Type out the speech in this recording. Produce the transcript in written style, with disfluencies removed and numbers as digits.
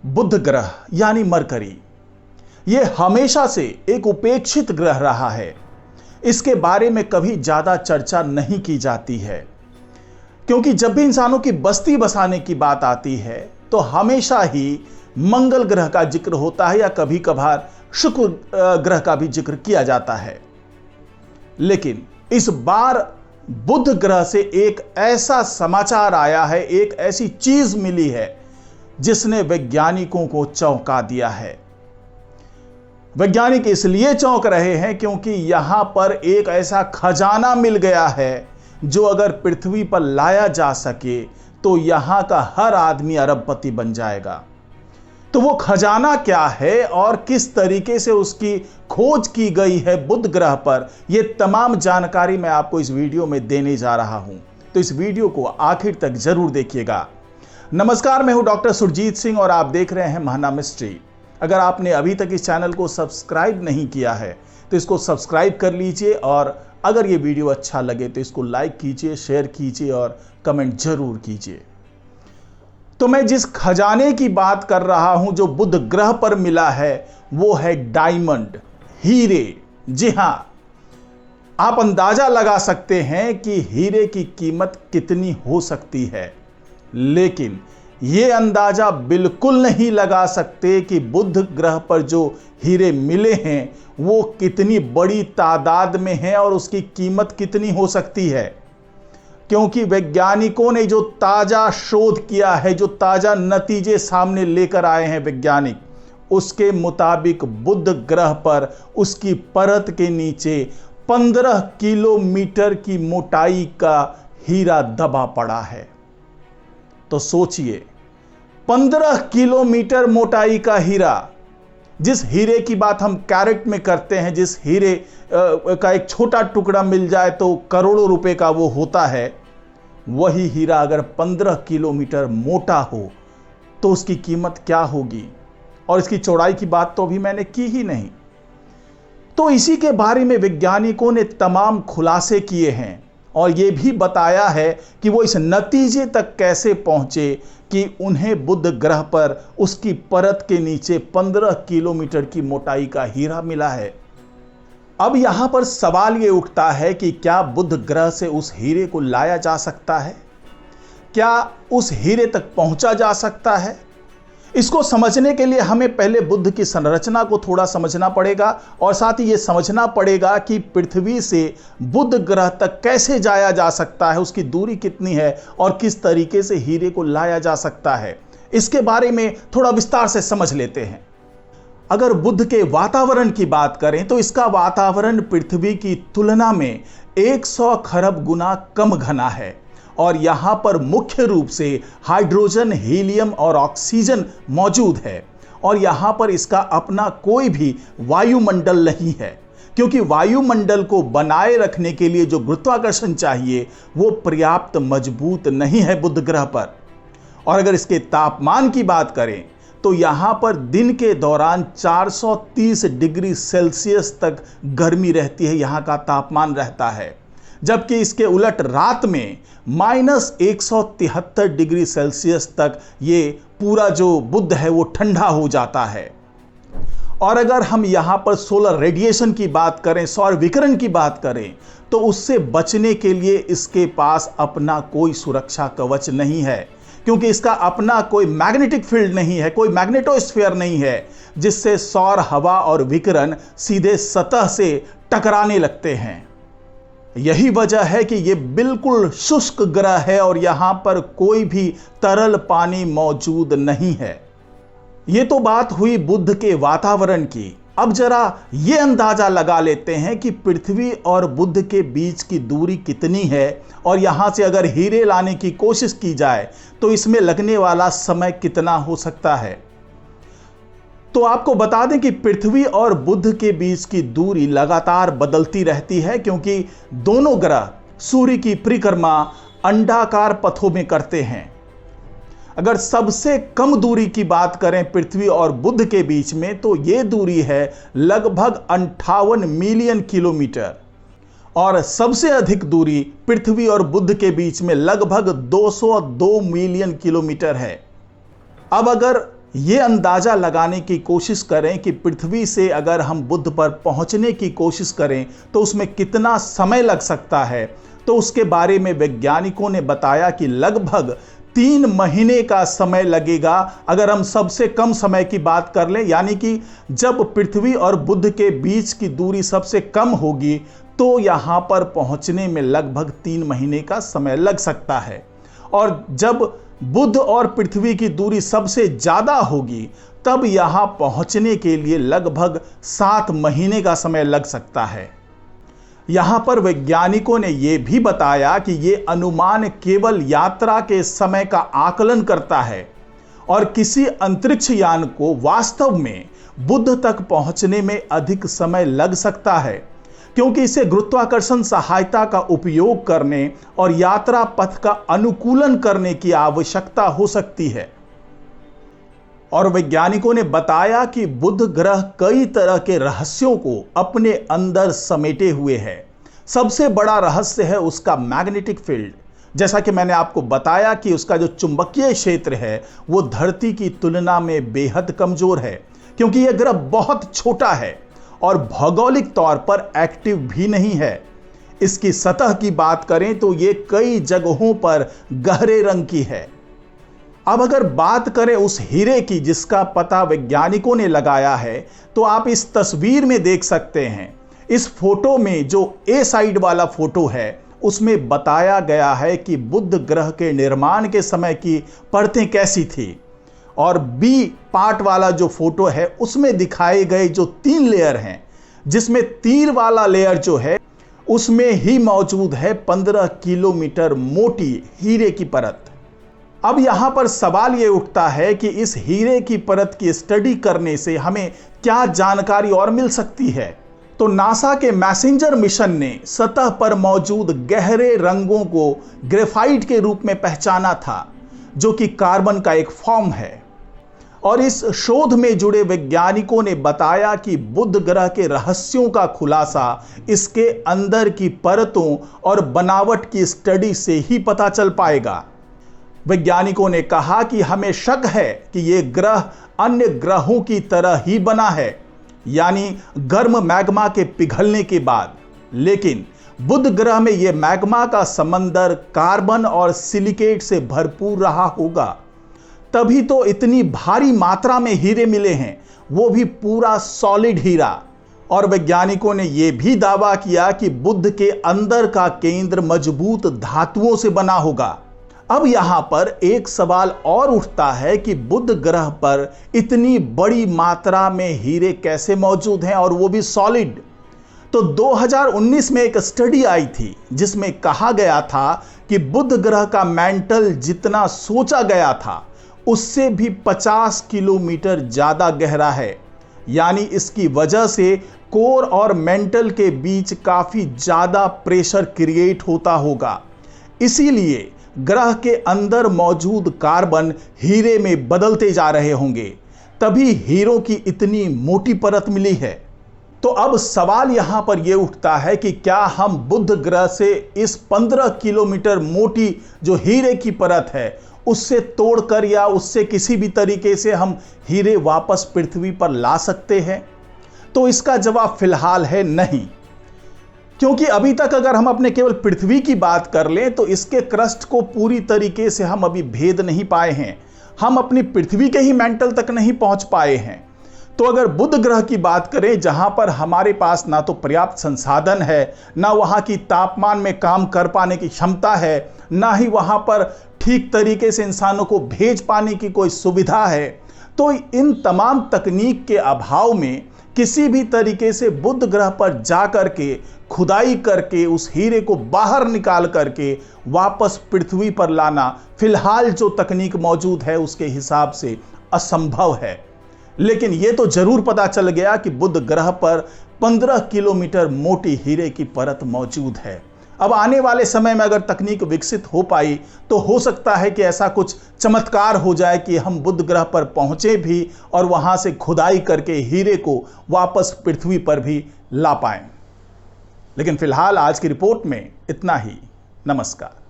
बुध ग्रह यानी मरकरी, यह हमेशा से एक उपेक्षित ग्रह रहा है। इसके बारे में कभी ज्यादा चर्चा नहीं की जाती है, क्योंकि जब भी इंसानों की बस्ती बसाने की बात आती है तो हमेशा ही मंगल ग्रह का जिक्र होता है या कभी कभार शुक्र ग्रह का भी जिक्र किया जाता है। लेकिन इस बार बुध ग्रह से एक ऐसा समाचार आया है, एक ऐसी चीज मिली है जिसने वैज्ञानिकों को चौंका दिया है। वैज्ञानिक इसलिए चौंक रहे हैं क्योंकि यहां पर एक ऐसा खजाना मिल गया है जो अगर पृथ्वी पर लाया जा सके तो यहां का हर आदमी अरबपति बन जाएगा। तो वो खजाना क्या है और किस तरीके से उसकी खोज की गई है बुध ग्रह पर, यह तमाम जानकारी मैं आपको इस वीडियो में देने जा रहा हूं। तो इस वीडियो को आखिर तक जरूर देखिएगा। नमस्कार, मैं हूं डॉक्टर सुरजीत सिंह और आप देख रहे हैं महाना मिस्ट्री। अगर आपने अभी तक इस चैनल को सब्सक्राइब नहीं किया है तो इसको सब्सक्राइब कर लीजिए, और अगर ये वीडियो अच्छा लगे तो इसको लाइक कीजिए, शेयर कीजिए और कमेंट जरूर कीजिए। तो मैं जिस खजाने की बात कर रहा हूं जो बुध ग्रह पर मिला है वो है डायमंड, हीरे। जी हां, आप अंदाजा लगा सकते हैं कि हीरे की कीमत कितनी हो सकती है, लेकिन यह अंदाजा बिल्कुल नहीं लगा सकते कि बुध ग्रह पर जो हीरे मिले हैं वो कितनी बड़ी तादाद में हैं और उसकी कीमत कितनी हो सकती है। क्योंकि वैज्ञानिकों ने जो ताजा शोध किया है, जो ताजा नतीजे सामने लेकर आए हैं वैज्ञानिक, उसके मुताबिक बुध ग्रह पर उसकी परत के नीचे 15 किलोमीटर की मोटाई का हीरा दबा पड़ा है। तो सोचिए, 15 किलोमीटर मोटाई का हीरा, जिस हीरे की बात हम कैरेट में करते हैं, जिस हीरे का एक छोटा टुकड़ा मिल जाए तो करोड़ों रुपए का वो होता है, वही हीरा अगर 15 किलोमीटर मोटा हो तो उसकी कीमत क्या होगी। और इसकी चौड़ाई की बात तो अभी मैंने की ही नहीं। तो इसी के बारे में वैज्ञानिकों ने तमाम खुलासे किए हैं और यह भी बताया है कि वो इस नतीजे तक कैसे पहुंचे कि उन्हें बुध ग्रह पर उसकी परत के नीचे 15 किलोमीटर की मोटाई का हीरा मिला है। अब यहां पर सवाल यह उठता है कि क्या बुध ग्रह से उस हीरे को लाया जा सकता है? क्या उस हीरे तक पहुंचा जा सकता है? इसको समझने के लिए हमें पहले बुध की संरचना को थोड़ा समझना पड़ेगा और साथ ही यह समझना पड़ेगा कि पृथ्वी से बुध ग्रह तक कैसे जाया जा सकता है, उसकी दूरी कितनी है और किस तरीके से हीरे को लाया जा सकता है। इसके बारे में थोड़ा विस्तार से समझ लेते हैं। अगर बुध के वातावरण की बात करें तो इसका वातावरण पृथ्वी की तुलना में 100 खरब गुना कम घना है और यहां पर मुख्य रूप से हाइड्रोजन, हीलियम और ऑक्सीजन मौजूद है। और यहां पर इसका अपना कोई भी वायुमंडल नहीं है, क्योंकि वायुमंडल को बनाए रखने के लिए जो गुरुत्वाकर्षण चाहिए वो पर्याप्त मजबूत नहीं है बुध ग्रह पर। और अगर इसके तापमान की बात करें तो यहां पर दिन के दौरान 430 डिग्री सेल्सियस तक गर्मी रहती है, यहां का तापमान रहता है, जबकि इसके उलट रात में -173 डिग्री सेल्सियस तक ये पूरा जो बुध है वो ठंडा हो जाता है। और अगर हम यहां पर सोलर रेडिएशन की बात करें, सौर विकिरण की बात करें, तो उससे बचने के लिए इसके पास अपना कोई सुरक्षा कवच नहीं है, क्योंकि इसका अपना कोई मैग्नेटिक फील्ड नहीं है, कोई मैग्नेटोस्फीयर नहीं है जिससे सौर हवा और विकिरण सीधे सतह से टकराने लगते हैं। यही वजह है कि यह बिल्कुल शुष्क ग्रह है और यहां पर कोई भी तरल पानी मौजूद नहीं है। यह तो बात हुई बुध के वातावरण की। अब जरा यह अंदाजा लगा लेते हैं कि पृथ्वी और बुध के बीच की दूरी कितनी है और यहां से अगर हीरे लाने की कोशिश की जाए तो इसमें लगने वाला समय कितना हो सकता है। तो आपको बता दें कि पृथ्वी और बुध के बीच की दूरी लगातार बदलती रहती है, क्योंकि दोनों ग्रह सूर्य की परिक्रमा अंडाकार पथों में करते हैं। अगर सबसे कम दूरी की बात करें पृथ्वी और बुध के बीच में तो यह दूरी है लगभग 58 मिलियन किलोमीटर, और सबसे अधिक दूरी पृथ्वी और बुध के बीच में लगभग 202 मिलियन किलोमीटर है। अब अगर ये अंदाजा लगाने की कोशिश करें कि पृथ्वी से अगर हम बुध पर पहुंचने की कोशिश करें तो उसमें कितना समय लग सकता है। तो उसके बारे में वैज्ञानिकों ने बताया कि लगभग 3 महीने का समय लगेगा। अगर हम सबसे कम समय की बात कर लें, यानी कि जब पृथ्वी और बुध के बीच की दूरी सबसे कम होगी, तो यहां पर पहुंचने में लगभग 3 महीने का समय लग सकता है। और जब बुध और पृथ्वी की दूरी सबसे ज्यादा होगी, तब यहां पहुंचने के लिए लगभग 7 महीने का समय लग सकता है। यहां पर वैज्ञानिकों ने यह भी बताया कि यह अनुमान केवल यात्रा के समय का आकलन करता है और किसी अंतरिक्ष यान को वास्तव में बुध तक पहुंचने में अधिक समय लग सकता है, क्योंकि इसे गुरुत्वाकर्षण सहायता का उपयोग करने और यात्रा पथ का अनुकूलन करने की आवश्यकता हो सकती है। और वैज्ञानिकों ने बताया कि बुध ग्रह कई तरह के रहस्यों को अपने अंदर समेटे हुए है। सबसे बड़ा रहस्य है उसका मैग्नेटिक फील्ड। जैसा कि मैंने आपको बताया कि उसका जो चुंबकीय क्षेत्र है वो धरती की तुलना में बेहद कमजोर है, क्योंकि यह ग्रह बहुत छोटा है और भौगोलिक तौर पर एक्टिव भी नहीं है। इसकी सतह की बात करें तो यह कई जगहों पर गहरे रंग की है। अब अगर बात करें उस हीरे की जिसका पता वैज्ञानिकों ने लगाया है, तो आप इस तस्वीर में देख सकते हैं। इस फोटो में जो ए साइड वाला फोटो है उसमें बताया गया है कि बुध ग्रह के निर्माण के समय की परतें कैसी थी, और बी पार्ट वाला जो फोटो है उसमें दिखाए गए जो 3 लेयर हैं, जिसमें तीर वाला लेयर जो है उसमें ही मौजूद है 15 किलोमीटर मोटी हीरे की परत। अब यहां पर सवाल यह उठता है कि इस हीरे की परत की स्टडी करने से हमें क्या जानकारी और मिल सकती है। तो नासा के मैसेंजर मिशन ने सतह पर मौजूद गहरे रंगों को ग्रेफाइट के रूप में पहचाना था, जो कि कार्बन का एक फॉर्म है। और इस शोध में जुड़े वैज्ञानिकों ने बताया कि बुध ग्रह के रहस्यों का खुलासा इसके अंदर की परतों और बनावट की स्टडी से ही पता चल पाएगा। वैज्ञानिकों ने कहा कि हमें शक है कि यह ग्रह अन्य ग्रहों की तरह ही बना है, यानी गर्म मैग्मा के पिघलने के बाद। लेकिन बुध ग्रह में यह मैग्मा का समंदर कार्बन और सिलिकेट से भरपूर रहा होगा, तभी तो इतनी भारी मात्रा में हीरे मिले हैं, वो भी पूरा सॉलिड हीरा। और वैज्ञानिकों ने यह भी दावा किया कि बुध के अंदर का केंद्र मजबूत धातुओं से बना होगा। अब यहां पर एक सवाल और उठता है कि बुध ग्रह पर इतनी बड़ी मात्रा में हीरे कैसे मौजूद हैं, और वो भी सॉलिड। तो 2019 में एक स्टडी आई थी जिसमें कहा गया था कि बुध ग्रह का मैंटल जितना सोचा गया था उससे भी 50 किलोमीटर ज्यादा गहरा है, यानी इसकी वजह से कोर और मेंटल के बीच काफी ज्यादा प्रेशर क्रिएट होता होगा। इसीलिए ग्रह के अंदर मौजूद कार्बन हीरे में बदलते जा रहे होंगे, तभी हीरों की इतनी मोटी परत मिली है। तो अब सवाल यहां पर यह उठता है कि क्या हम बुध ग्रह से इस 15 किलोमीटर मोटी जो हीरे की परत है उससे तोड़कर या उससे किसी भी तरीके से हम हीरे वापस पृथ्वी पर ला सकते हैं? तो इसका जवाब फिलहाल है नहीं, क्योंकि अभी तक अगर हम अपने केवल पृथ्वी की बात कर लें तो इसके क्रस्ट को पूरी तरीके से हम अभी भेद नहीं पाए हैं। हम अपनी पृथ्वी के ही मेंटल तक नहीं पहुंच पाए हैं। तो अगर बुध ग्रह की बात करें, जहां पर हमारे पास ना तो पर्याप्त संसाधन है, ना वहां की तापमान में काम कर पाने की क्षमता है, ना ही वहां पर ठीक तरीके से इंसानों को भेज पाने की कोई सुविधा है, तो इन तमाम तकनीक के अभाव में किसी भी तरीके से बुध ग्रह पर जा करके खुदाई करके उस हीरे को बाहर निकाल करके वापस पृथ्वी पर लाना फिलहाल जो तकनीक मौजूद है उसके हिसाब से असंभव है। लेकिन यह तो जरूर पता चल गया कि बुध ग्रह पर 15 किलोमीटर मोटी हीरे की परत मौजूद है। अब आने वाले समय में अगर तकनीक विकसित हो पाई तो हो सकता है कि ऐसा कुछ चमत्कार हो जाए कि हम बुध ग्रह पर पहुंचे भी और वहां से खुदाई करके हीरे को वापस पृथ्वी पर भी ला पाएं। लेकिन फिलहाल आज की रिपोर्ट में इतना ही। नमस्कार।